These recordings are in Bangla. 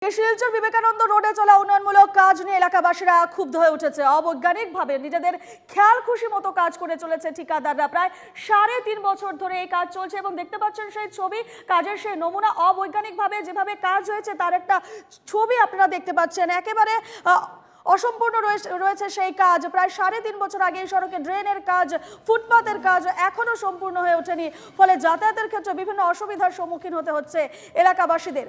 শিলচর বিবেকানন্দ রোডে চলা উন্নয়নমূলক কাজ নিয়ে এলাকাবাসীরা ক্ষুব্ধ হয়ে উঠেছে। অবৈজ্ঞানিকভাবে নিজেদের খেয়াল খুশি মতো কাজ করে চলেছে ঠিকাদাররা। প্রায় 3.5 বছর ধরে এই কাজ চলছে এবং দেখতে পাচ্ছেন সেই ছবি, কাজের সেই নমুনা। অবৈজ্ঞানিকভাবে যেভাবে কাজ হয়েছে তার একটা ছবি আপনারা দেখতে পাচ্ছেন। একেবারে অসম্পূর্ণ রয়েছে সেই কাজ। প্রায় 3.5 বছর আগে এই সড়কে ড্রেনের কাজ, ফুটপাতের কাজ এখনো সম্পূর্ণ হয়ে ওঠেনি। ফলে যাতায়াতের ক্ষেত্রে বিভিন্ন অসুবিধার সম্মুখীন হতে হচ্ছে এলাকাবাসীদের।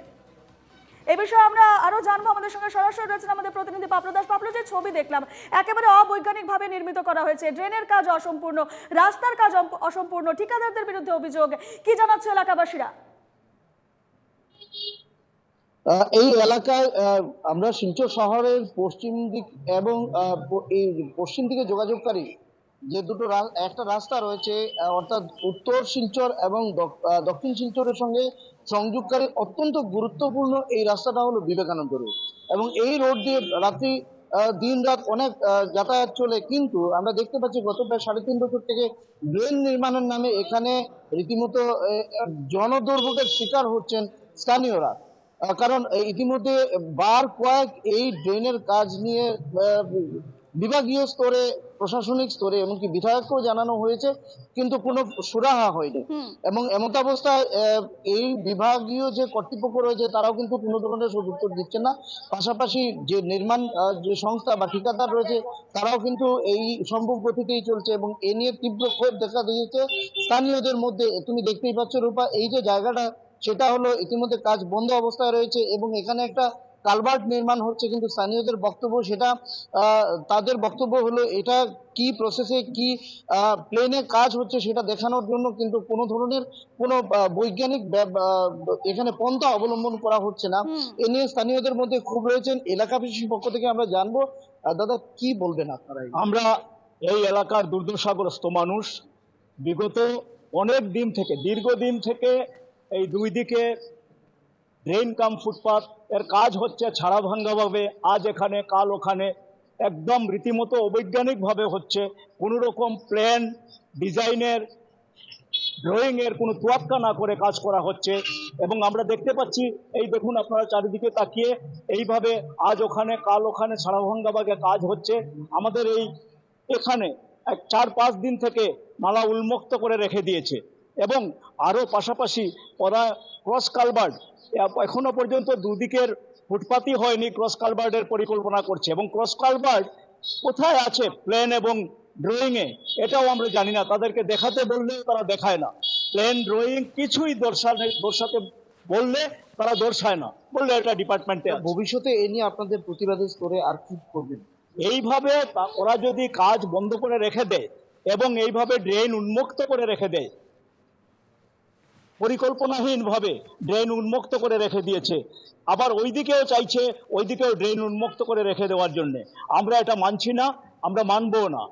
এই বিষয়ে আমরা আরো জানবো। আমাদের সঙ্গে সরাসরি রয়েছেন আমাদের প্রতিনিধি পাপলু দাস। পাপলু, যে ছবি দেখলাম একেবারে অবৈজ্ঞানিকভাবে নির্মিত করা হয়েছে, ড্রেনের কাজ অসম্পূর্ণ, রাস্তার কাজ অসম্পূর্ণ, ঠিকাদারদের বিরুদ্ধে অভিযোগ, কি জানাচ্ছে এলাকাবাসীরা? এই এলাকায় আমরা শিলচর শহরের পশ্চিম দিক এবং এই পশ্চিম দিকে যোগাযোগকারী যে দুটো একটা রাস্তা রয়েছে, অর্থাৎ উত্তর শিলচর এবং দক্ষিণ শিলচরের সঙ্গে সংযোগকারী অত্যন্ত গুরুত্বপূর্ণ এই রাস্তাটা হলো বিবেকানন্দ রোড। এবং এই রোড দিয়ে রাত্রি দিন রাত অনেক যাতায়াত চলে, কিন্তু আমরা দেখতে পাচ্ছি গত প্রায় 3.5 বছর থেকে ড্রেন নির্মাণের নামে এখানে রীতিমতো জনদুর্ভোগের শিকার হচ্ছেন স্থানীয়রা। কারণ ইতিমধ্যে বার কয়েক এই ড্রেনের কাজ নিয়ে বিভাগীয় স্তরে, প্রশাসনিক স্তরে, এমনকি বিধায়ককেও জানানো হয়েছে, কিন্তু কোনো সুরাহা হয়নি। এবং এমতাবস্থায় এই বিভাগীয় যে কর্তৃপক্ষ রয়েছে তারাও কিন্তু কোনো ধরনের সদুত্তর দিচ্ছে না। পাশাপাশি যে নির্মাণ যে সংস্থা বা ঠিকাদার রয়েছে তারাও কিন্তু এই সম্ভব গতিতেই চলছে এবং এ নিয়ে তীব্র ক্ষোভ দেখা দিয়েছে স্থানীয়দের মধ্যে। তুমি দেখতেই পাচ্ছ রূপা, এই যে জায়গাটা সেটা হলো ইতিমধ্যে কাজ বন্ধ অবস্থায় রয়েছে এবং এখানে একটা কালভার্ট নির্মাণ হচ্ছে, কিন্তু স্থানীয়দের বক্তব্য সেটা, তাদের বক্তব্য হলো এটা কি প্রসেসে, কি প্লেনে কাজ হচ্ছে সেটা দেখানোর জন্য, কিন্তু কোনো ধরনের কোনো বৈজ্ঞানিক এখানে পন্থা অবলম্বন করা হচ্ছে না। এ নিয়ে স্থানীয়দের মধ্যে ক্ষোভ রয়েছেন। এলাকাবাসীর পক্ষ থেকে আমরা জানবো। দাদা, কি বলবেন আপনারা? আমরা এই এলাকার দুর্দশাগ্রস্ত মানুষ। বিগত অনেক দিন থেকে, দীর্ঘদিন থেকে এই দুই দিকে ড্রেন কাম ফুটপাথ এর কাজ হচ্ছে ছাড়া ভাঙ্গাভাবে, আজ এখানে কাল ওখানে, একদম রীতিমতো অবৈজ্ঞানিকভাবে হচ্ছে। কোনো রকম প্ল্যান, ডিজাইনের, ড্রয়িং এর কোনো তোয়াক্কা না করে কাজ করা হচ্ছে। এবং আমরা দেখতে পাচ্ছি, এই দেখুন আপনারা চারিদিকে তাকিয়ে, এইভাবে আজ ওখানে কাল ওখানে ছাড়া ভাঙ্গাভাবে কাজ হচ্ছে। আমাদের এই এখানে 4-5 দিন থেকে নালা উন্মুক্ত করে রেখে দিয়েছে এবং আরো পাশাপাশি ওরা ক্রস কালভার্ট, এখনো পর্যন্ত দুদিকের ফুটপাতই হয়নি, ক্রস কালভার্টের পরিকল্পনা করছে। এবং ক্রস কালভার্ট কোথায় আছে প্ল্যান এবং ড্রয়িং এ এটাও আমরা জানি না। তাদেরকে দেখাতে বললে তারা দেখায় না, প্ল্যান ড্রয়িং কিছুই দর্শাতে বললে তারা দর্শায় না, বললে এটা ডিপার্টমেন্টে। ভবিষ্যতে এ নিয়ে আপনাদের প্রতিবাদের স্তরে আর কি করবেন? এইভাবে ওরা যদি কাজ বন্ধ করে রেখে দেয় এবং এইভাবে ড্রেন উন্মুক্ত করে রেখে দেয়, পরিকল্পনাহীন ভাবে ড্রেন উন্মুক্ত করে রেখে দিয়েছে, আবার ওইদিকেও চাইছে ওইদিকেও ড্রেন উন্মুক্ত করে রেখে দেওয়ার জন্য, আমরা এটা মানছি না, আমরা মানবো না।